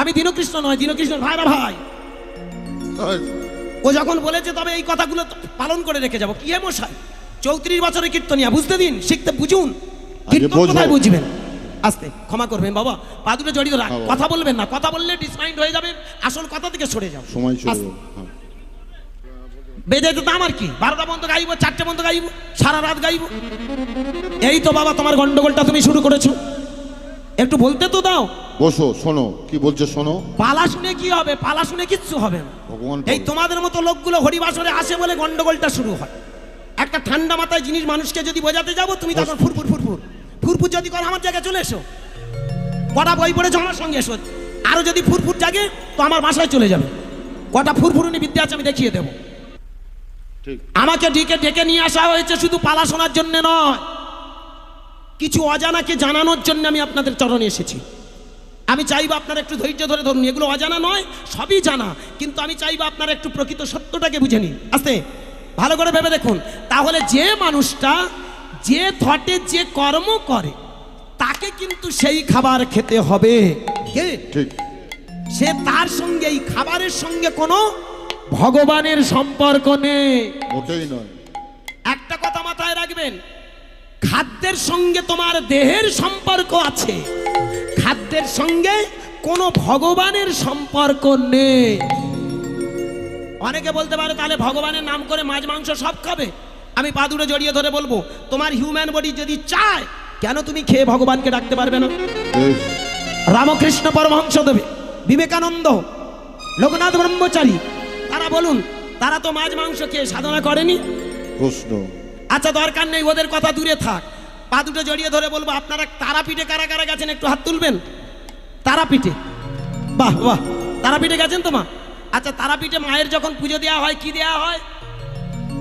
আমি দীনকৃষ্ণ নয়, দীনকৃষ্ণ ভাইরা ভাই। ও যখন বলেছে তবে এই কথাগুলো পালন করে রেখে যাব। কি হে মশাই, 34 বছরের কীর্তনিয়া, বুঝতে দিন, শিখতে বুঝুন, কীর্তন কোথায় বুঝবেন। আস্তে ক্ষমা করবেন বাবা, পা দুটো জড়িয়ে রাখ, কথা বলবেন না, কথা বললে ডিসমাইন্ড হয়ে যাবে, আসল কথা থেকে সরে যাও। বেঁধে তো আমার কি, 12টা বন্ধ গাইব, 4টে বন্ধ গাইব, সারা রাত গাইব। এই তো বাবা তোমার গন্ডগোলটা তুমি শুরু করেছো, একটু বলতে তো দাও। বসো, শোনো কি বলছে শোনো। পালা শুনে কি হবে, পালা শুনে কিচ্ছু হবে না। এই তোমাদের মতো লোকগুলো হরিবাসরে আসে বলে গন্ডগোলটা শুরু হয়। একটা ঠান্ডা মাথায় জিনিস মানুষকে যদি বোঝাতে যাবো, তুমি তখন ফুরফুর ফুরফুর ফুরফুর যদি করো, আমার জায়গায় চলে এসো, কটা বই পড়েছো আমার সঙ্গে এসো। আরো যদি ফুরফুর জাগে তো আমার বাসায় চলে যাবে, কটা ফুরফুরুনি বিদ্যা আছে আমি দেখিয়ে দেবো। আমাকে ডেকে নিয়ে আসা হয়েছে শুধু পালা শোনার জন্য নয়, কিছু অজানাকে জানানোর জন্য আমি আপনাদের চরণে এসেছি। আমি চাইবো আপনারা একটু ধৈর্য ধরে ধরুন, এগুলো অজানা নয়, সবই জানা, কিন্তু আমি চাইবো আপনারা একটু প্রকৃত সত্যটাকে বুঝে নিন। আস্তে ভালো করে ভেবে দেখুন, তাহলে যে মানুষটা যে থটে যে কর্ম করে তাকে কিন্তু সেই খাবার খেতে হবে। সে তার সঙ্গে এই খাবারের সঙ্গে কোনো ভগবানের সম্পর্ক নেই, মোটেই নয়। একটা কথা মাথায় রাখবেন, খাদ্যের সঙ্গে তোমার দেহের সম্পর্ক আছে, খাদ্যের সঙ্গে কোনো ভগবানের সম্পর্ক নেই। অনেকে বলতে পারে তাহলে ভগবানের নাম করে মাছ মাংস সব খাবে। আমি পা দুটো জড়িয়ে ধরে বলবো, তোমার হিউম্যান বডি যদি চায়, কেন তুমি খেয়ে ভগবানকে ডাকতে পারবে না? রামকৃষ্ণ পরমহংসদেব, বিবেকানন্দ, লোকনাথ ব্রহ্মচারী, তারা বলুন, তারা তো মাছ মাংস খেয়ে সাধনা করেনি। প্রশ্ন, আচ্ছা দরকার নেই, ওদের কথা দূরে থাক। পা দুটো জড়িয়ে ধরে বলবো, আপনারা তারাপীঠে কারা কারা গেছেন একটু হাত তুলবেন। তারাপীঠে, বাহ বাহ, তারাপীঠে গেছেন তো মা? আচ্ছা তারাপীঠে মায়ের যখন পুজো দেওয়া হয় কি দেওয়া হয়?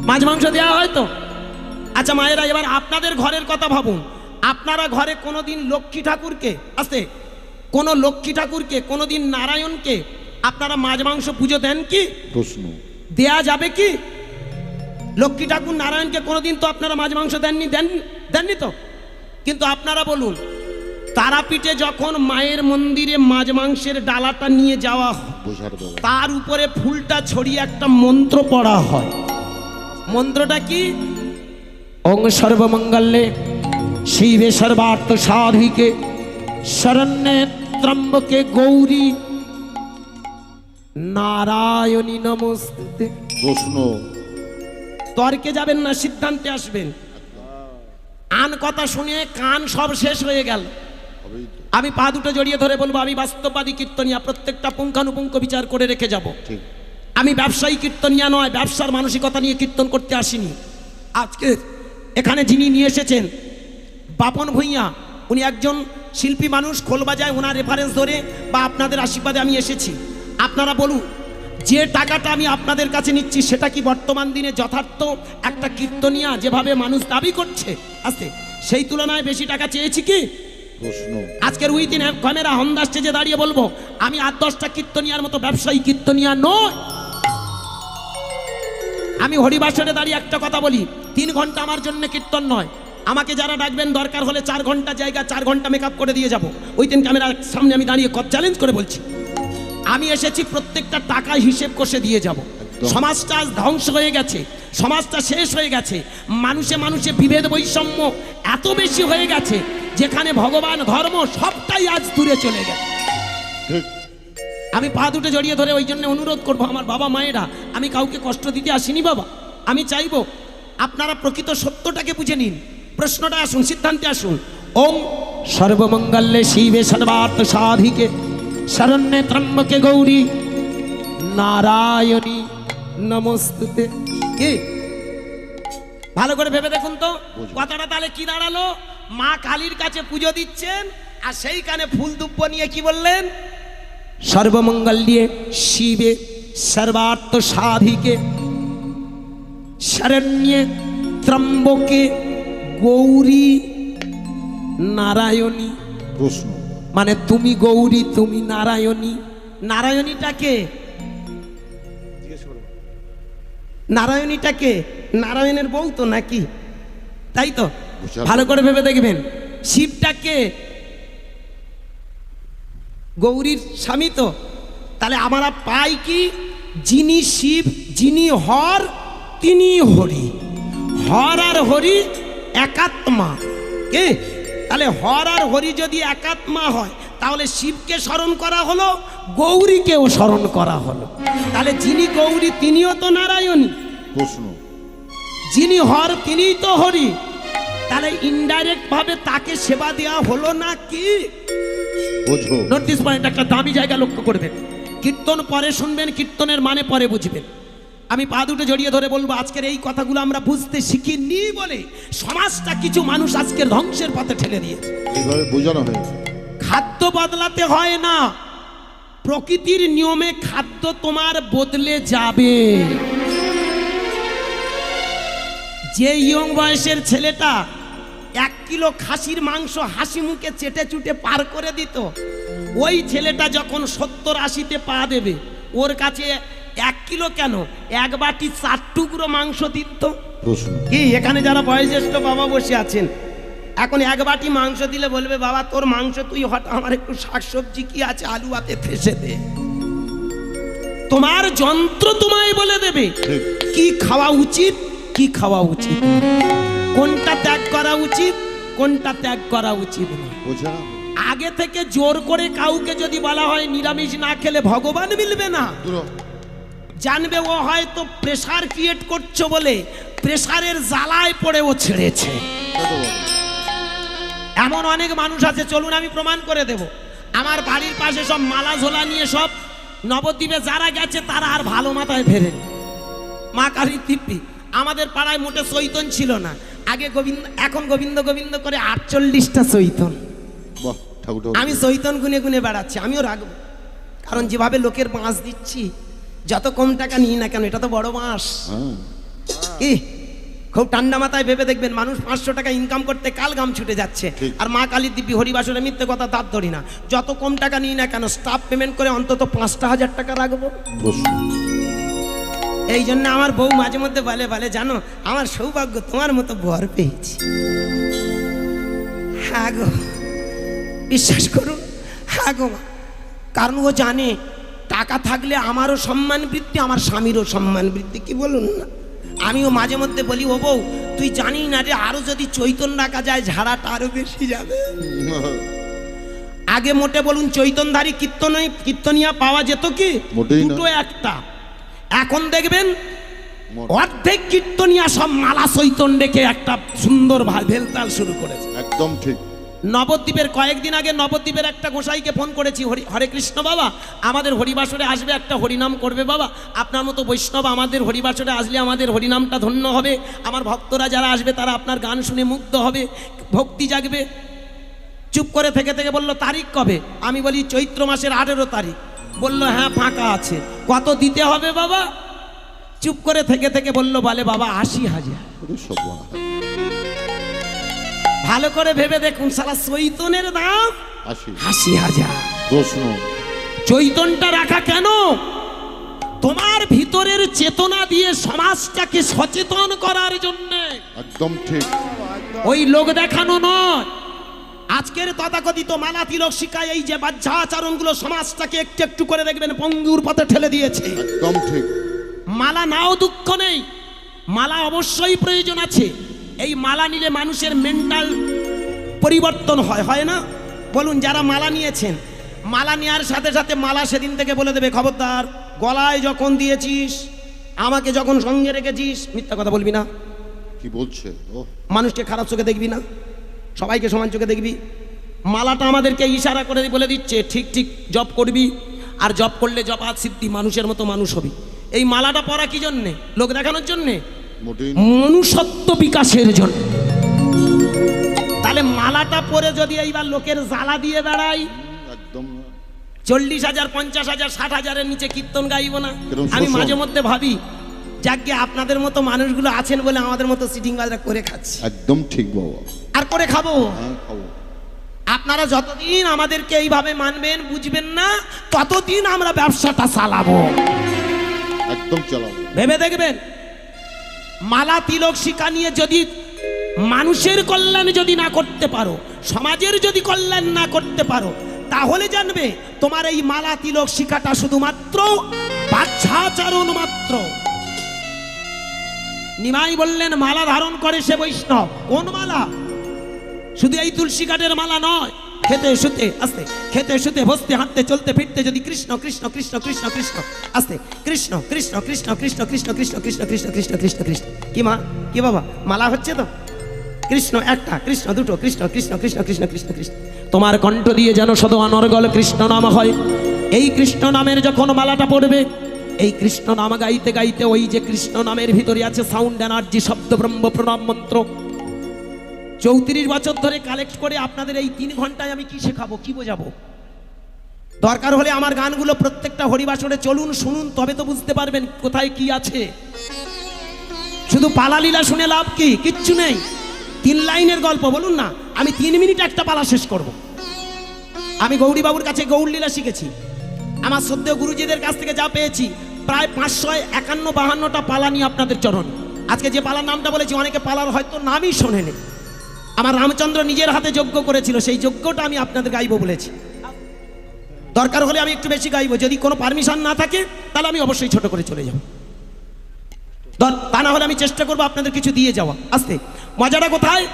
মাছ মাংস দেওয়া হয় তো? আচ্ছা মায়েরা, এবার আপনাদের ঘরের কথা ভাবুন, আপনারা ঘরে কোনোদিন লক্ষ্মী ঠাকুরকে, আস্তে, কোনো লক্ষ্মী ঠাকুরকে, কোনোদিন নারায়ণকে আপনারা মাছ মাংস পুজো দেন কি? প্রশ্ন, দেয়া যাবে কি? লক্ষ্মী ঠাকুর নারায়ণকে কোনোদিন তো আপনারা মাছ মাংস দেননি তো। কিন্তু আপনারা বলুন, তারাপীঠে যখন মায়ের মন্দিরে মাছ মাংসের ডালাটা নিয়ে যাওয়া হয়, তার উপরে ফুলটা ছড়িয়ে একটা মন্ত্র পড়া হয়। মন্ত্রটা কি? ওং সর্বমঙ্গলে শিবে সর্বার্থ সাধিকে শরণ্যে ত্রম্বকে গৌরী নারায়ণী নমস্তে। প্রশ্ন, তর্কে যাবেন না, সিদ্ধান্তে আসবেন। আন কথা শুনে কান সব শেষ হয়ে গেল। আমি পা দুটো জড়িয়ে ধরে বলবো, আমি বাস্তববাদী কীর্তনিয়া, প্রত্যেকটা পুঙ্খানুপুঙ্খ বিচার করে রেখে যাব। আমি ব্যবসায়ী কীর্তনিয়া নয়, ব্যবসার মানসিকতা নিয়ে কীর্তন করতে আসিনি। আজকে এখানে যিনি নিয়ে এসেছেন বাপন ভূঁইয়া, উনি একজন শিল্পী মানুষ, খোল বাজায়, ওনার রেফারেন্স ধরে বা আপনাদের আশীর্বাদে আমি এসেছি। আপনারা বলুন, যে টাকাটা আমি আপনাদের কাছে নিচ্ছি সেটা কি বর্তমান দিনে যথার্থ একটা কীর্তনিয়া যেভাবে মানুষ দাবি করছে আস্তে, সেই তুলনায় বেশি টাকা চেয়েছি কি? প্রশ্ন, আজকের উইদিন ক্যামেরা হন্দা স্টেজে দাঁড়িয়ে বলবো, আমি 8-10টা কীর্তনিয়ার মতো ব্যবসায়ী কীর্তনিয়া নয়। আমি হরিবাসরে দাঁড়িয়ে একটা কথা বলি, 3 ঘন্টা আমার জন্য কীর্তন নয়। আমাকে যারা ডাকবেন দরকার হলে 4 ঘন্টা জায়গা 4 ঘন্টা মেকআপ করে দিয়ে যাব। ওই দিন ক্যামেরার সামনে আমি দাঁড়িয়ে চ্যালেঞ্জ করে বলছি, আমি এসেছি প্রত্যেকটা টাকা হিসেব কষে দিয়ে যাব। সমাজটা আজ ধ্বংস হয়ে গেছে, সমাজটা শেষ হয়ে গেছে, মানুষে মানুষে বিভেদ বৈষম্য এত বেশি হয়ে গেছে, যেখানে ভগবান ধর্ম সবটাই আজ দূরে চলে গেছে। আমি পা দুটো জড়িয়ে ধরে ওই জন্য অনুরোধ করবো, আমার বাবা মায়েরা, আমি কাউকে কষ্ট দিতে আসিনি বাবা। আমি চাইবো আপনারা প্রকৃত সত্যটাকে বুঝে নিন। প্রশ্নটা আসুন, সিদ্ধান্তে আসুন। ওম সর্বমঙ্গলে শিবে সর্বার্থ সাধিকে শরণ্যে ত্রম্বকে গৌরী নারায়ণী নমস্তুতে। কি ভালো করে ভেবে দেখুন তো কথাটা তাহলে কি দাঁড়ালো? মা কালীর কাছে পুজো দিচ্ছেন আর সেইখানে ফুল দুব্য নিয়ে কি বললেন? সর্বমঙ্গলে শিবে সর্বার্থ সাধিকে শরণ্যে ত্রম্বকে গৌরী নারায়ণী। প্রশ্ন, মানে তুমি গৌরী, তুমি নারায়ণী। নারায়ণীটাকে, নারায়ণীটাকে নারায়ণের বউ তো নাকি? তাই তো? ভালো করে ভেবে দেখবেন। শিবটাকে গৌরীর স্বামী তো, তাহলে আমরা পাই কি, যিনি শিব, যিনি হর, তিনি হরি। হর আর হরি একাত্মা। কে? তাহলে হর আর হরি যদি একাত্মা হয়, তাহলে শিবকে স্মরণ করা হলো, গৌরীকেও স্মরণ করা হলো। তাহলে যিনি গৌরী তিনিও তো নারায়ণী, প্রশ্ন। যিনি হর তিনিই তো হরি। তাহলে ইনডাইরেক্ট ভাবে তাকে সেবা দেওয়া হলো না কি? বোঝো। নোটিস পয়েন্ট, একটা দামি জায়গা লক্ষ্য করবেন। কীর্তন পরে শুনবেন, কীর্তনের মানে পরে বুঝবেন। আমি পা দুটো জড়িয়ে ধরে বলবো, আজকের এই কথাগুলো আমরা বুঝতে শিখিনি বলে সমাজটা কিছু মানুষ আজকের ধ্বংসের পথে ঠেলে দিয়েছে। এইভাবে বোঝানো হয়েছে। খাদ্য বদলাতে হয় না, প্রকৃতির নিয়মে খাদ্য তোমার বদলে যাবে। যে ইয়ং বয়সের ছেলেটা 1 কিলো খাসির মাংস হাসি মুখে চেটে চুটে পার করে দিত, ওই ছেলেটা যখন 70-80-তে পা দেবে, ওর কাছে 1 কিলো কেন, 1 বাটি 4 টুকরো মাংস দিত। প্রশ্ন। কি এখানে যারা বয়োজ্যেষ্ঠ বাবা বসে আছেন, এখন 1 বাটি মাংস দিলে বলবে, বাবা তোর মাংস তুই হট, আমার একটু শাকসবজি কি আছে আলু আতে ফেসে দে। তোমার যন্ত্র তোমায় বলে দেবে ঠিক। কি খাওয়া উচিত, কি খাওয়া উচিত, কোনটা ত্যাগ করা উচিত, কোনটা ত্যাগ করা উচিত না। বোঝা। আগে থেকে জোর করে কাউকে যদি বলা হয় নিরামিষ না খেলে ভগবান মিলবে না, দূর। জানবে ও হয়তো প্রেসার ক্রিয়েট করছো বলে প্রেসারের জ্বালায় পড়ে ও ছেড়েছে। এমন অনেক মানুষ আছে, চলুন আমি প্রমাণ করে দেব। আমার বাড়ির পাশে সব মালা ঝোলা নিয়ে সব নবদ্বীপে যারা গেছে তারা আর ভালো মাথায় ফেরেনি। মা কালীর দিব্যি। আমাদের পাড়ায় মোটে চৈতন ছিল না আগে, গোবিন্দ, এখন গোবিন্দ গোবিন্দ করে 48টা চৈতন। বাহ, ঠাকুর। আমি চৈতন গুনে গুনে বেড়াচ্ছি, আমিও রাখবো, কারণ যেভাবে লোকের বাঁশ দিচ্ছি, যত কম টাকা নিই না কেন, এটা তো বড় বাঁশ। হ্যাঁ। কি খুব ঠান্ডা মাথায় ভেবে দেখবেন, মানুষ 500 টাকা ইনকাম করতে কাল গাম ছুটে যাচ্ছে। ঠিক। আর মা কালীর দিব্যি হরিবাসরে মিথ্যে কথা দাঁত ধরি না, যত কম টাকা নিই না কেন স্টাফ পেমেন্ট করে অন্তত 5,000 টাকা রাখবো। প্রশ্ন। এই জন্য আমার বউ মাঝে মধ্যে বলে বলে জানো আমার সৌভাগ্য তোমার মতো বর পেয়েছি। হ্যাঁ গো, বিশ্বাস করুন, হ্যাঁ গো মা। কারণ ও জানে টাকা থাকলে আমারও সম্মান বৃদ্ধি, আমার স্বামীরও সম্মান বৃদ্ধি। কি বলুন না, আমিও মাঝে মধ্যে বলি, ও বউ তুই জানি না যে আরো যদি চৈতন রাখা যায় ঝাড়াটা আরো বেশি যাবে। আগে মোটে বলুন চৈতনধারী কীর্তনিয়া পাওয়া যেত কি? মোটেই না। দুটো একটা। এখন দেখবেন মোট। অর্ধেক কীর্তনিয়া সব মালা চৈতন রেখে একটা সুন্দর ভেলতাল শুরু করেছে। একদম ঠিক। নবদ্বীপের কয়েকদিন আগে নবদ্বীপের একটা গোসাইকে ফোন করেছি, হরে কৃষ্ণ বাবা আমাদের হরিবাসরে আসবে, একটা হরিনাম করবে বাবা, আপনার মতো বৈষ্ণব আমাদের হরিবাসরে আসলে আমাদের হরিনামটা ধন্য হবে, আমার ভক্তরা যারা আসবে তারা আপনার গান শুনে মুগ্ধ হবে, ভক্তি জাগবে। চুপ করে থেকে থেকে বলল তারিখ কবে? আমি বলি চৈত্র মাসের 18 তারিখ। বলল হ্যাঁ ফাঁকা আছে। কত দিতে হবে বাবা? চুপ করে থেকে থেকে বলল বলে বাবা 80,000। ওরে সর্বনাশ। ভালো করে ভেবে দেখুন, সারা চৈতনের দাম 80,000। প্রশ্ন। চৈতনটা রাখা কেন? তোমার ভিতরের চেতনা দিয়ে সমাজটাকে সচেতন করার জন্য। একদম ঠিক। ওই লোক দেখানো নয়। আজকের তথাকথিত মালা তিলক শিকায় এই যে বাহ্যাচরণগুলো সমাজটাকে একটু একটু করে দেখবেন পঙ্গুর পথে ঠেলে দিয়েছে। একদম ঠিক। মালা নাও দুঃখ নেই, মালা অবশ্যই প্রয়োজন আছে। এই মালা নিলে মানুষের মেন্টাল পরিবর্তন হয় না? বলুন যারা মালা নিয়েছেন, মালা নেওয়ার সাথে সাথে মালা সেদিন থেকে বলে দেবে খবরদার, গলায় যখন দিয়েছিস, আমাকে যখন সঙ্গে রেখেছিস, মিথ্যা কথা বলবি না, কি বলছে? ও মানুষকে খারাপ চোখে দেখবি না, সবাইকে সমান চোখে দেখবি। মালাটা আমাদেরকে ইশারা করে বলে দিচ্ছে ঠিক ঠিক জপ করবি, আর জপ করলে জপাত সিদ্ধি, মানুষের মতো মানুষ হবি। এই মালাটা পরা কি জন্যে? লোক দেখানোর জন্যে? মোটেই না। মনুষ্যত্ব বিকাশের জন্য। তাহলে মালাটা পরে যদি এইবার লোকের জ্বালা দিয়ে বেড়াই, একদম না। 40,000, 50,000, 60,000-এর নিচে কীর্তন গাইব না। কিরম আমি শোষণ। মাঝে মধ্যে ভাবি যাকে আপনাদের মতো মানুষগুলো আছেন বলে আমাদের মতো সিটিং বাজরা করে খাচ্ছি, একদম ঠিক বাবা। আর করে খাবো। হ্যাঁ, খাবো। আপনারা যতদিন আমাদেরকে এইভাবে মানবেন বুঝবেন না, ততদিন আমরা ব্যবসাটা চালাবো। একদম চালাবো। ভেবে দেখবেন, মালা তিলক শিকা নিয়ে যদি মানুষের কল্যাণ যদি না করতে পারো, সমাজের যদি কল্যাণ না করতে পারো, তাহলে জানবে তোমার এই মালা তিলক শিখাটা শুধুমাত্র বাচ্চাচরণ মাত্র। নিমাই বললেন মালা ধারণ করে সে বৈষ্ণব। কোন মালা? শুধু এই তুলসী কাঠের মালা নয়। খেতে শুতে আস্তে, খেতে শুতে বসতে হাঁটতে চলতে ফিরতে যদি কৃষ্ণ কৃষ্ণ কৃষ্ণ কৃষ্ণ কৃষ্ণ আস্তে, কৃষ্ণ কৃষ্ণ কৃষ্ণ কৃষ্ণ কৃষ্ণ কৃষ্ণ কৃষ্ণ কৃষ্ণ কৃষ্ণ কৃষ্ণ কৃষ্ণ, কি মা কি বাবা মালা হচ্ছে তো? কৃষ্ণ একটা, কৃষ্ণ দুটো, কৃষ্ণ কৃষ্ণ কৃষ্ণ কৃষ্ণ কৃষ্ণ কৃষ্ণ। তোমার কণ্ঠ দিয়ে যেন শুধু অনর্গল কৃষ্ণ নাম হয়। এই কৃষ্ণ নামের যখন মালাটা পড়বে, এই কৃষ্ণ নাম গাইতে গাইতে ওই যে কৃষ্ণ নামের ভিতরে আছে সাউন্ড এনার্জি, শব্দ ব্রহ্ম প্রণাম মন্ত্র। 34 বছর ধরে কালেক্ট করে আপনাদের এই 3 ঘন্টায় আমি কি শেখাবো, কি বোঝাবো? দরকার হলে আমার গানগুলো প্রত্যেকটা হরিবাসরে চলুন, শুনুন, তবে তো বুঝতে পারবেন কোথায় কি আছে। শুধু পালালীলা শুনে লাভ কি? কিচ্ছু নেই। 3 লাইনের গল্প বলুন না, আমি 3 মিনিট একটা পালা শেষ করব। আমি গৌরীবাবুর কাছে গৌরলীলা শিখেছি। আমার শ্রদ্ধেয় গুরুজিদের কাছ থেকে যা পেয়েছি, প্রায় 551-52টা পালা নিয়ে আপনাদের চরণে। আজকে যে পালার নামটা বলেছি, অনেকে পালার হয়তো নামই শোনেনি। আমার রামচন্দ্র নিজের হাতে যজ্ঞ করেছিল, সেই যজ্ঞটা আমি আপনাদের গাইবো বলেছি। দরকার হলে আমি একটু বেশি গাইবো, যদি কোনো পারমিশন না থাকে তাহলে আমি অবশ্যই ছোট করে চলে যাব। তা না হলে আমি চেষ্টা করবো আপনাদের কিছু দিয়ে যাওয়া। আস্তে, মজাটা কোথায়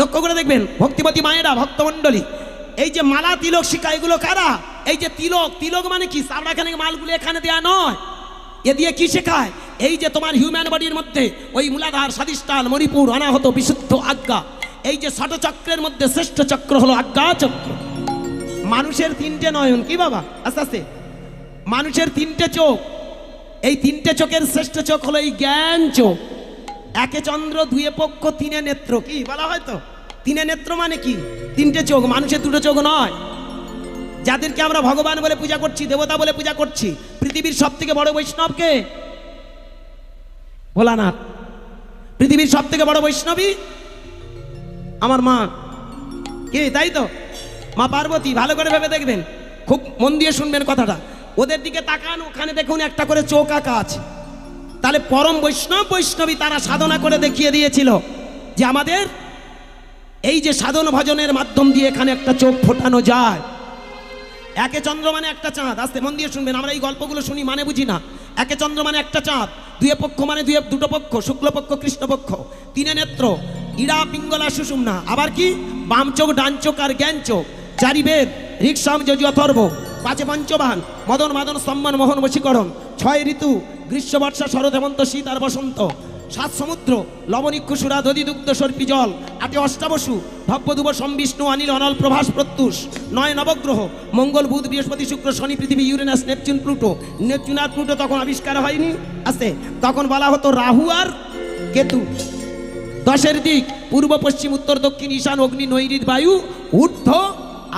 লক্ষ্য করে দেখবেন ভক্তিমতী মায়েরা, ভক্তমণ্ডলী। এই যে মালা তিলক শিখা, এগুলো কারা? এই যে তিলক, তিলক মানে কি? সাবড়াখানে মালগুলো এখানে দেয়া নয়। এ দিয়ে কি শেখায়? এই যে তোমার হিউম্যান বডির মধ্যে ওই মূলাধার, স্বাধিষ্ঠান, মণিপুর, অনাহত, বিশুদ্ধ, আজ্ঞা, এই যে ষট চক্রের মধ্যে শ্রেষ্ঠ চক্র হলো আজ্ঞা চক্র। মানুষের 3টে নয়ন, কি বাবা আস্তে আস্তে, মানুষের 3টে চোখ। এই 3টে চোখের শ্রেষ্ঠ চোখ হলো এই জ্ঞান চোখ। একে চন্দ্র, দুয়ে পক্ষ, 3 নেত্র, কি বলা হয় তো? 3 নেত্র মানে কি? 3টে চোখ। মানুষের 2টো চোখ নয়। যাদেরকে আমরা ভগবান বলে পূজা করছি, দেবতা বলে পূজা করছি, পৃথিবীর সব থেকে বড় বৈষ্ণবকে ভোলানাথ। পৃথিবীর সব থেকে বড় বৈষ্ণবী আমার মা, কে? তাই তো, মা পার্বতী। ভালো করে ভেবে দেখবেন, খুব মন দিয়ে শুনবেন কথাটা। ওদের দিকে তাকান, ওখানে দেখুন একটা করে চোখ আঁকা আছে। তাহলে পরম বৈষ্ণব, বৈষ্ণবী তারা সাধনা করে দেখিয়ে দিয়েছিল যে আমাদের এই যে সাধন ভজনের মাধ্যম দিয়ে এখানে একটা চোখ ফোটানো যায়। একে চন্দ্র মানে একটা চাঁদ। আস্তে মন দিয়ে শুনবেন, আমরা এই গল্পগুলো শুনি মানে বুঝি না। একে চন্দ্র মানে একটা চাঁদ, দুয়ে পক্ষ মানে দুটো পক্ষ, শুক্লপক্ষ কৃষ্ণপক্ষ, 3 নেত্র, ইড়া পিঙ্গলা সুষুম্না। আবার কি? বাম চোখ, ডান চোখ আর জ্ঞান চোখ। 4 বেদ, ঋক সাম যজু অথর্ব, 5 পঞ্চবান, মদন মাদন সম্মান মোহন বশীকরণ, 6 ঋতু, গ্রীষ্ম বর্ষা শরৎ হেমন্ত শীত আর বসন্ত, 7 সমুদ্র, লবণিক্ষুসুরা দধি দুগ্ধ সর্পি জল, 8 অষ্টাবসু, ভব্যদুব সম্বিষ্ণু অনিল অনল প্রভাস প্রত্যুষ, 9 নবগ্রহ, মঙ্গল বুধ বৃহস্পতি শুক্র শনি পৃথিবী ইউরেনাস নেপচুন প্লুটো। নেপচুন আর প্লুটো তখন আবিষ্কার হয়নি। আছে তখন বলা হতো রাহু আর কেতু। 10 দিক, পূর্ব পশ্চিম উত্তর দক্ষিণ ঈশান অগ্নি নৈঋত বায়ু ঊর্ধ্ব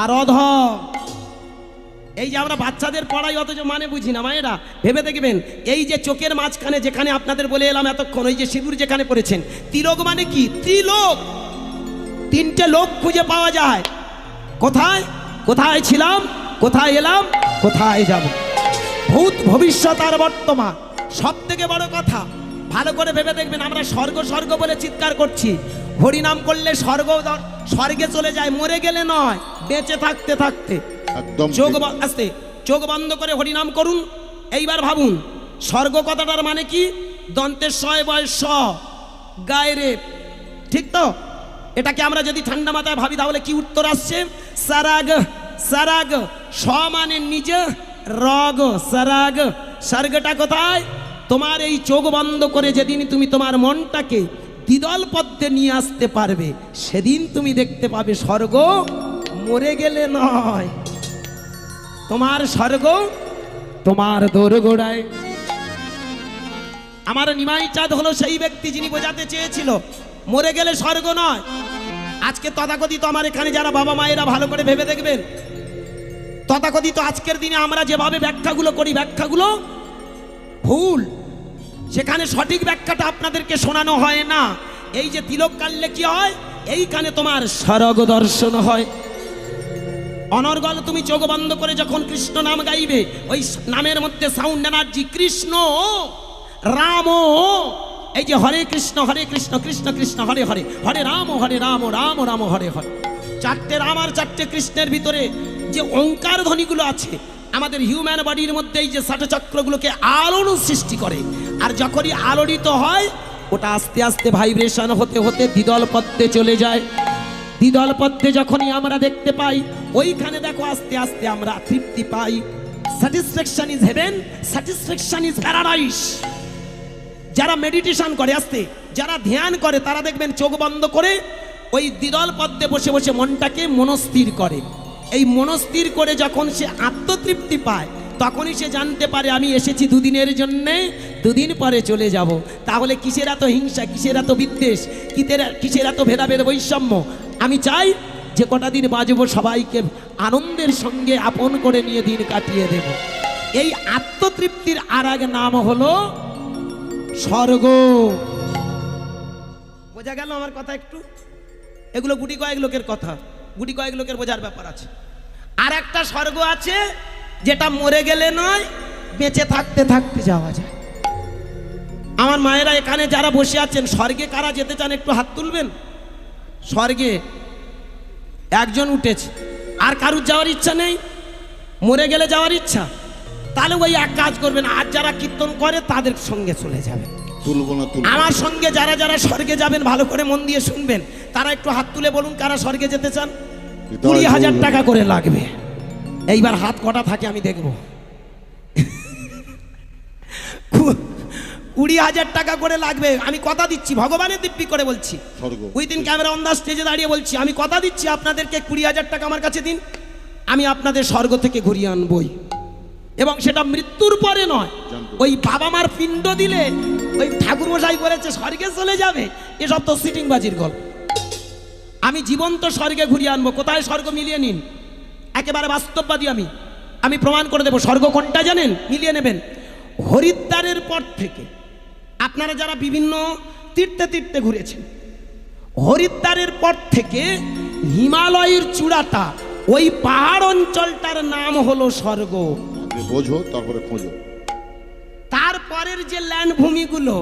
আর অধ। এই যে আমরা বাচ্চাদের পড়াই অথচ মানে বুঝি না। মায়েরা ভেবে দেখবেন, এই যে চোখের মাঝখানে যেখানে আপনাদের বলে এলাম এতক্ষণ, ওই যে সিঁদুর যেখানে পড়েছেন, তিলক মানে কি? ত্রিলোক। 3টে লোক খুঁজে পাওয়া যায়। কোথায়? কোথায় ছিলাম, কোথায় এলাম, কোথায় যাব। ভূত, ভবিষ্যৎ আর বর্তমান। সব থেকে বড় কথা, ভালো করে ভেবে দেখবেন, আমরা স্বর্গ স্বর্গ বলে চিৎকার করছি। হরিনাম করলে স্বর্গে চলে যায়, মরে গেলে নয়, বেঁচে থাকতে থাকতে। একদম চোখ আস্তে, চোখ বন্ধ করে হরিনাম করুন। এইবার ভাবুন, স্বর্গ কথাটার মানে কি? দন্তের শয় বয় স, গায়রে, ঠিক তো? এটাকে আমরা যদি ঠান্ডা মাথায় ভাবি তাহলে কি উত্তর আসছে? সারাগ। সারাগ, স মানে নিজ, রগ, সারাগ। স্বর্গটা কোথায়? তোমার এই চোখ বন্ধ করে যেদিন তুমি তোমার মনটাকে দ্বিদল পথে নিয়ে আসতে পারবে, সেদিন তুমি দেখতে পাবে স্বর্গ মরে গেলে নয়। তোমার স্বর্গ তোমার দোরগোড়ায়। আমার নিমাই চাঁদ হলো সেই ব্যক্তি যিনি বোঝাতে চেয়েছিল মরে গেলে স্বর্গ নয়। আজকে তথাকথিত আমার এখানে যারা বাবা মায়েরা ভালো করে ভেবে দেখবেন, তথাকথিত আজকের দিনে আমরা যেভাবে ব্যাখ্যাগুলো করি, ব্যাখ্যাগুলো ভুল। সেখানে সঠিক ব্যাখ্যাটা আপনাদেরকে শোনানো হয় না। এই যে তিলক কাটলে কি হয়? এইখানে তোমার স্বর্গ দর্শন হয়। অনর্গল তুমি চোখ বন্ধ করে যখন কৃষ্ণ নাম গাইবে, ওই নামের মধ্যে সাউন্ড এনার্জি, কৃষ্ণ রাম। এই যে হরে কৃষ্ণ কৃষ্ণ কৃষ্ণ হরে হরে, হরে রাম রাম রাম হরে হরে। 4টে রাম আর 4টে কৃষ্ণের ভিতরে যে ওঙ্কার ধ্বনিগুলো আছে আমাদের হিউম্যান বডির মধ্যে, এই যে ষাটচক্রগুলোকে আলোড়ন সৃষ্টি করে, আর যখনই আলোড়িত হয় ওটা আস্তে আস্তে ভাইব্রেশন হতে হতে দ্বিদল পদ্মে চলে যায়। দ্বিদল পদ্মে যখনই আমরা দেখতে পাই, ওইখানে দেখো আস্তে আস্তে আমরা তৃপ্তি পাই। Satisfaction is heaven, satisfaction is paradise. যারা মেডিটেশন করে আস্তে, যারা ধ্যান করে, তারা দেখবেন চোখ বন্ধ করে ওই দ্বিদল পদ্মে বসে বসে মনটাকে মনস্থির করে। এই মনস্থির করে যখন সে আত্মতৃপ্তি পায়, তখনই সে জানতে পারে আমি এসেছি দুদিনের জন্যে, দুদিন পরে চলে যাব। তাহলে কিসের এত হিংসা, কিসের এত বিদ্বেষ, কিসের এত ভেদাভেদ বৈষম্য? আমি চাই যে কটা দিন বাঁচবো সবাইকে আনন্দের সঙ্গে আপন করে নিয়ে দিন কাটিয়ে দেব। এই আত্মতৃপ্তির আর এক নাম হলো স্বর্গ। বোঝা গেল আমার কথা একটু? এগুলো গুটি কয়েক লোকের কথা, গুটি কয়েক লোকের বোঝার ব্যাপার আছে। আর একটা স্বর্গ আছে যেটা মরে গেলে নয়, বেঁচে থাকতে থাকতে যাওয়া যায়। আমার মায়েরা এখানে যারা বসে আছেন, স্বর্গে কারা যেতে চান একটু হাত তুলবেন। স্বর্গে একজন উঠেছে, আর কারুর যাওয়ার ইচ্ছা নেই? মরে গেলে যাওয়ার ইচ্ছা? তাহলে ওই এক কাজ করবেন, আর যারা কীর্তন করে তাদের সঙ্গে চলে যাবেন। তুলবো না, তুলবো। আমার সঙ্গে যারা যারা স্বর্গে যাবেন ভালো করে মন দিয়ে শুনবেন, তারা একটু হাত তুলে বলুন কারা স্বর্গে যেতে চান। 20,000 টাকা করে লাগবে। এইবার হাত কটা থাকে আমি দেখব। 20,000 টাকা করে লাগবে। আমি কথা দিচ্ছি, ভগবানের দিব্যি করে বলছি, উইদিন ক্যামেরা অন দা স্টেজে দাঁড়িয়ে বলছি, আমি কথা দিচ্ছি আপনাদেরকে 20,000 টাকা আমার কাছে দিন, আমি আপনাদের স্বর্গ থেকে ঘুরিয়ে আনবই। এবং সেটা মৃত্যুর পরে নয়, ওই বাবা মার পিণ্ড দিলে ওই ঠাকুর মশাই বলেছে স্বর্গে চলে যাবে, এসব তো সিটিংবাজির গল্প। আমি জীবন্ত স্বর্গে ঘুরিয়ে আনবো। কোথায় স্বর্গ মিলিয়ে নিন, একেবারে বাস্তববাদী। আমি প্রমাণ করে দেবো। স্বর্গ কোনটা জানেন? মিলিয়ে নেবেন। হরিদ্বারের পর থেকে আপনারা যারা বিভিন্ন তীর্থে তীর্থে ঘুরেছেন, হরিদ্বারের পর থেকে হিমালয়ের চূড়াটা, ওই পাহাড় অঞ্চলটার নাম হলো স্বর্গ। বোঝো তারপরে খোঁজো। তারপরের যে ল্যান্ড ভূমিগুলো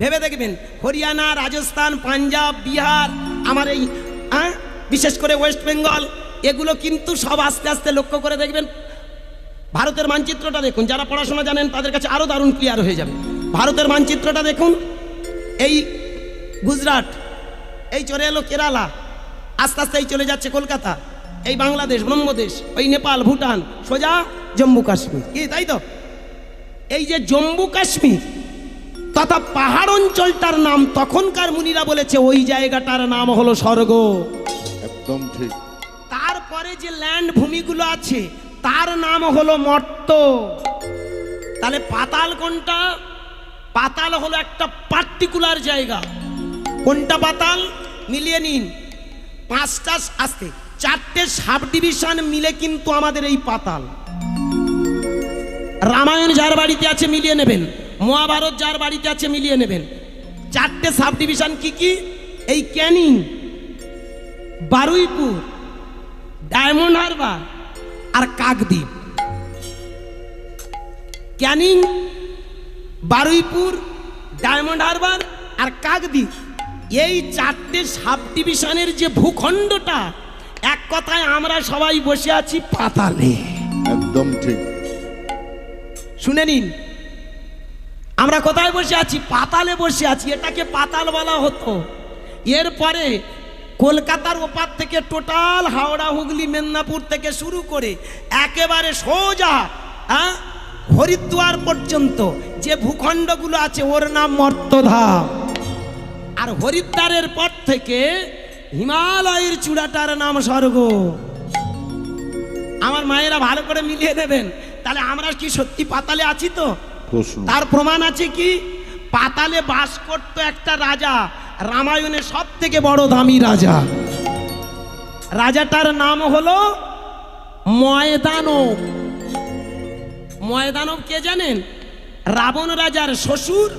ভেবে দেখবেন, হরিয়ানা, রাজস্থান, পাঞ্জাব, বিহার, আমার এই বিশেষ করে ওয়েস্ট বেঙ্গল, এগুলো কিন্তু সব আস্তে আস্তে লক্ষ্য করে দেখবেন। ভারতের মানচিত্রটা দেখুন, যারা পড়াশোনা জানেন তাদের কাছে আরো দারুণ ক্লিয়ার হয়ে যাবে। ভারতের মানচিত্রটা দেখুন, এই গুজরাট, এই চলে এলো কেরালা, আস্তে আস্তে এই চলে যাচ্ছে কলকাতা, এই বাংলাদেশ, ব্রহ্মদেশ, ওই নেপাল, ভুটান, সোজা জম্মু কাশ্মীর। কি তাই তো? এই যে জম্মু কাশ্মীর তথা পাহাড় অঞ্চলটার নাম তখনকার মুনিরা বলেছে ওই জায়গাটার নাম হলো স্বর্গ। একদম ঠিক। তারপরে যে ল্যান্ড ভূমিগুলো আছে তার নাম হলো মর্ত। তাহলে পাতাল কোনটা? পাতাল হলো একটা পার্টিকুলার জায়গা। কোনটা পাতাল? মিলিয়ে নিন। 5টা আসতে 4টে সাব ডিভিশন মিলে কিন্তু আমাদের এই পাতাল। রামায়ণ যার বাড়িতে আছে মিলিয়ে নেবেন, মহাভারত যার বাড়িতে আছে মিলিয়ে নেবেন। 4টে সাব ডিভিশন কি কি? এই ক্যানিং, বারুইপুর, ডায়মন্ড হারবার আর কাকদ্বীপ। ক্যানিং, বারুইপুর, ডায়মন্ড হারবার আর কাকদ্বীপ, এই 4টে সাব ডিভিশনের যে ভূখণ্ডটা, এক কথায় আমরা সবাই বসে আছি পাতালে। একদম ঠিক। শুনে নিন, আমরা কোথায় বসে আছি? পাতালে বসে আছি। এটাকে পাতাল বলা হতো। এরপরে কলকাতার ওপার থেকে টোটাল হাওড়া, হুগলি, মেদিনীপুর থেকে শুরু করে একেবারে সোজা হরিদ্বার পর্যন্ত যে ভূখণ্ডগুলো আছে ওর নাম মর্তধাম। আর হরিদ্বারের পর থেকে হিমালয়ের চূড়াটার নাম স্বর্গ। আমার মায়েরা ভালো করে মিলিয়ে দেবেন। তাহলে আমরা কি সত্যি পাতালে আছি তো? তার প্রমাণ আছে কি? পাতালে বাস করত একটা রাজা, রামায়ণের সব থেকে বড় দামি রাজা। রাজাটার নাম হলো ময়দানব। ময়দানব কে জানেন? রাবণ রাজার শ্বশুর,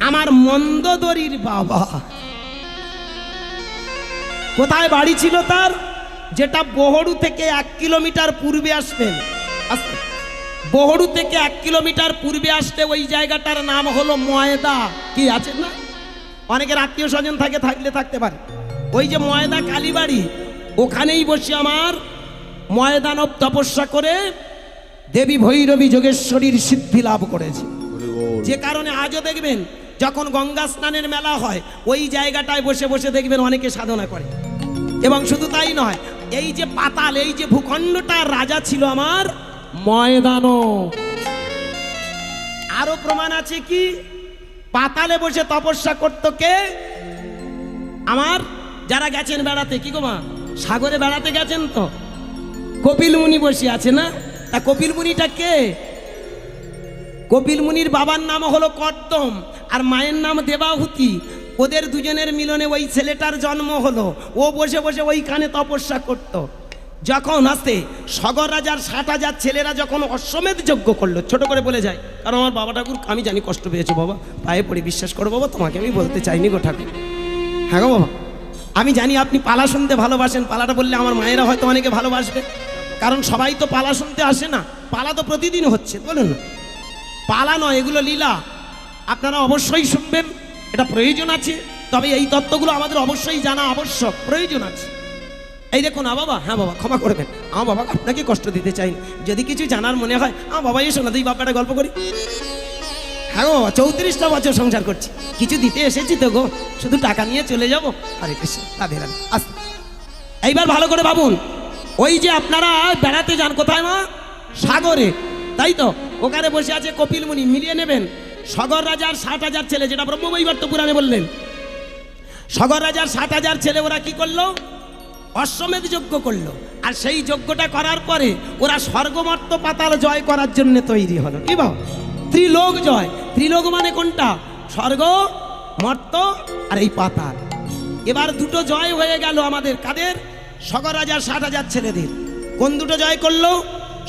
আমার মন্দোদরীর বাবা। কোথায় বাড়ি ছিল তার? যেটা বহড়ু থেকে 1 কিলোমিটার পূর্বে আসবেন, বহড়ু থেকে 1 কিলোমিটার পূর্বে আসতে ওই জায়গাটার নাম হলো ময়দা। কি আছে না? অনেকের আত্মীয় স্বজন থাকে, থাকলে থাকতে পারে। ওই যে ময়দা কালীবাড়ি, ওখানেই বসে আমার ময়দানব তপস্যা করে দেবী ভৈরবী যোগেশ্বরীর সিদ্ধি লাভ করেছে। হরি বল। যে কারণে আজও দেখবেন যখন গঙ্গা স্নানের মেলা হয় ওই জায়গাটায় বসে বসে দেখবেন অনেকে সাধনা করে। এবং শুধু তাই নয়, এই যে পাতাল, এই যে ভূখণ্ডটার রাজা ছিল আমার ময়দানব। আরো প্রমাণ আছে কি, পাতালে বসে তপস্যা করতো কে? আমার যারা গেছেন বেড়াতে, কি গো মা, সাগরে বেড়াতে গেছেন তো, কপিল মুনি বসে আছে না? তা কপিল মুনিটা কে? কপিল মুনির বাবার নাম হলো কর্দম আর মায়ের নাম দেবাহুতি। ওদের দুজনের মিলনে ওই ছেলেটার জন্ম হলো। ও বসে বসে ওইখানে তপস্যা করত। যখন আসতে সগর রাজার 60,000 ছেলেরা যখন অশ্বমেধ যজ্ঞ করলো, ছোট করে বলে যায়, কারণ আমার বাবা ঠাকুর, আমি জানি কষ্ট পেয়েছো বাবা, পায়ে পড়ে বিশ্বাস করো বাবা, তোমাকে আমি বলতে চাইনি গো ঠাকুর। হ্যাঁ গো বাবা, আমি জানি আপনি পালা শুনতে ভালোবাসেন, পালাটা বললে আমার মায়েরা হয়তো অনেকে ভালোবাসবে, কারণ সবাই তো পালা শুনতে আসে না, পালা তো প্রতিদিন হচ্ছে, বলুন না। পালা নয়, এগুলো লীলা, আপনারা অবশ্যই শুনবেন, এটা প্রয়োজন আছে। তবে এই তত্ত্বগুলো আমাদের অবশ্যই জানা আবশ্যক, প্রয়োজন আছে। এই দেখুন না বাবা, হ্যাঁ বাবা ক্ষমা করবেন, আমার বাবা আপনাকে কষ্ট দিতে চাই, যদি কিছু জানার মনে হয় আমার বাবা এসো না, দুই বাবাটা গল্প করি। হ্যাঁ গো, 34টা বছর সংসার করছি, কিছু দিতে এসেছি তো গো, শুধু টাকা নিয়ে চলে যাবো। আরে কৃষ্ণ, রাধে রাধে, আস্তে। এইবার ভালো করে ভাবুন, ওই যে আপনারা বেড়াতে যান কোথায় মা? সাগরে, তাই তো? ওখানে বসে আছে কপিল মুনি, মিলিয়ে নেবেন সগর রাজার 60,000 ছেলে, যেটা ব্রহ্মবৈবর্ত পুরাণে বললেন। সগর রাজার 60,000 ছেলে ওরা কি করলো? অশ্বমেধ যজ্ঞ করলো। আর সেই যজ্ঞটা করার পরে ওরা স্বর্গমর্ত পাতাল জয় করার জন্য তৈরি হলো। কি বাবা? ত্রিলোক জয়। ত্রিলোক মানে কোনটা? স্বর্গ, মর্ত আর এই পাতাল। এবার দুটো জয় হয়ে গেল আমাদের, কাদের? সগর রাজার 60,000 ছেলেদের। কোন দুটো জয় করলো?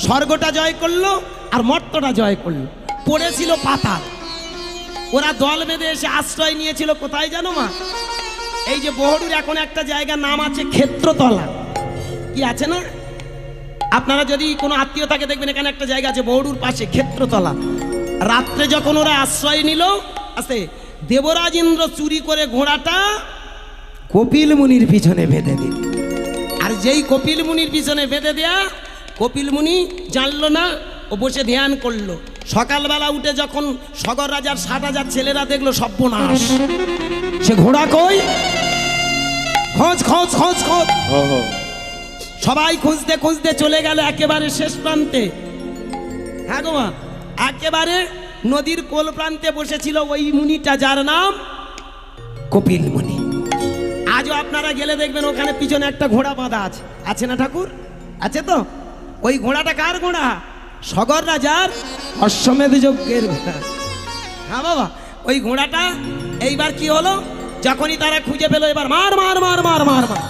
স্বর্গটা জয় করলো আর মর্তটা জয় করলো। পড়েছিল পাতাল। ওরা দল বেঁধে এসে আশ্রয় নিয়েছিল কোথায় জানো মা? এই যে বহরুর এখন একটা জায়গার নাম আছে ক্ষেত্রতলা, কি আছে না? আপনারা যদি কোনো আত্মীয় থাকে দেখবেন এখানে একটা জায়গা আছে বহরুর পাশে, ক্ষেত্রতলা। রাত্রে যখন ওরা আশ্রয় নিল, আছে দেবরাজ ইন্দ্র চুরি করে ঘোড়াটা কপিল মুনির পিছনে বেঁধে দিল। আর যেই কপিল মুনির পিছনে বেঁধে দেয়া, কপিল মুনি জানলো না, ও বসে ধ্যান করলো। সকালবেলা উঠে যখন সগর রাজার 60,000 ছেলেরা দেখলো সর্বনাশ, সে ঘোড়া কই? খোঁজ খোঁজ খোঁজ খোঁজ, সবাই খুঁজতে খুঁজতে চলে গেল একেবারে শেষ প্রান্তে। হ্যাঁ গো মা, একেবারে নদীর কোল প্রান্তে বসেছিল ওই মুনিটা, যার নাম কপিল মুনি। আজও আপনারা গেলে দেখবেন ওখানে পিছনে একটা ঘোড়া বাঁধা আছে, আছে না ঠাকুর? আছে তো? ওই ঘোড়াটা কার ঘোড়া? সগর রাজার অশ্বমেধ যজ্ঞের ঘোড়া। হ্যাঁ বাবা, ওই ঘোড়াটা এইবার কি হলো, যখনই তারা খুঁজে পেল, এবার মার মার মার মার মার মার,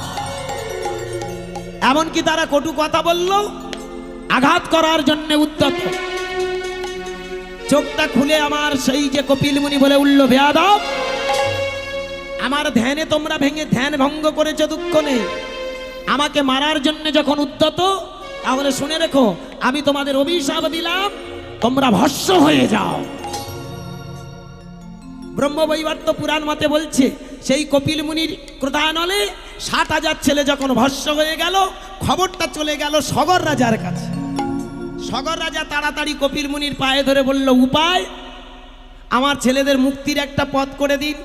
এমনকি তারা কটু কথা বলল, আঘাত করার জন্য উদ্যত। চোখটা খুলে আমার সেই যে কপিল মুনি বলে উঠল, বেয়াদব, আমার ধ্যানে তোমরা ভেঙে ধ্যান ভঙ্গ করেছো, দুঃখ নেই, আমাকে মারার জন্য যখন উদ্যত, তাহলে শুনে রেখো, আমি তোমাদের অভিশাপ দিলাম, তোমরা ভস্ম হয়ে যাও। ব্রহ্মবৈবর্ত পুরাণ মতে বলছে, সেই কপিল মুনির ক্রোধানলে 60,000 ছেলে যখন ভস্ম হয়ে গেল, খবরটা চলে গেল সগর রাজার কাছে। সগর রাজা তাড়াতাড়ি কপিল মুনির পায়ে ধরে বলল, উপায়, আমার ছেলেদের মুক্তির একটা পথ করে দিন।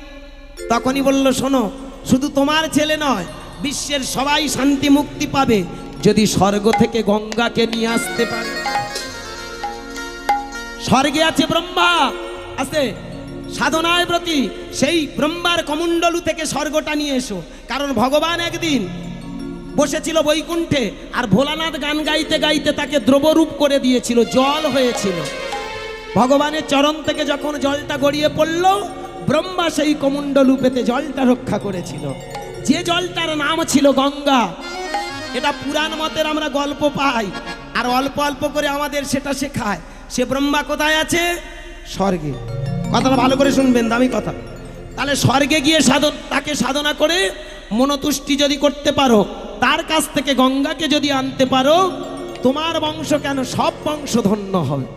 তখনই বলল, শোনো, শুধু তোমার ছেলে নয়, বিশ্বের সবাই শান্তি মুক্তি পাবে যদি স্বর্গ থেকে গঙ্গাকে নিয়ে আসতে পারে। স্বর্গে আছে ব্রহ্মা, আছে সাধনায় ব্রতী, সেই ব্রহ্মার কমণ্ডলু থেকে স্বর্গটা নিয়ে এসো। কারণ ভগবান একদিন বসেছিল বৈকুণ্ঠে, আর ভোলানাথ গান গাইতে গাইতে তাকে দ্রবরূপ করে দিয়েছিল, জল হয়েছিল। ভগবানের চরণ থেকে যখন জলটা গড়িয়ে পড়ল, ব্রহ্মা সেই কমণ্ডলু পেতে জলটা রক্ষা করেছিল, যে জলটার নাম ছিল গঙ্গা। এটা পুরাণ মতের আমরা গল্প পাই, আর অল্প অল্প করে আমাদের সেটা শেখায়। সে ব্রহ্মা কোথায় আছে? স্বর্গে। কথাটা ভালো করে শুনবেন, দামি কথা। তাহলে স্বর্গে গিয়ে তাকে সাধনা করে মনোতুষ্টি যদি করতে পারো, তার কাছ থেকে গঙ্গাকে যদি আনতে পারো, তোমার বংশ কেন, সব বংশ ধন্য হবে।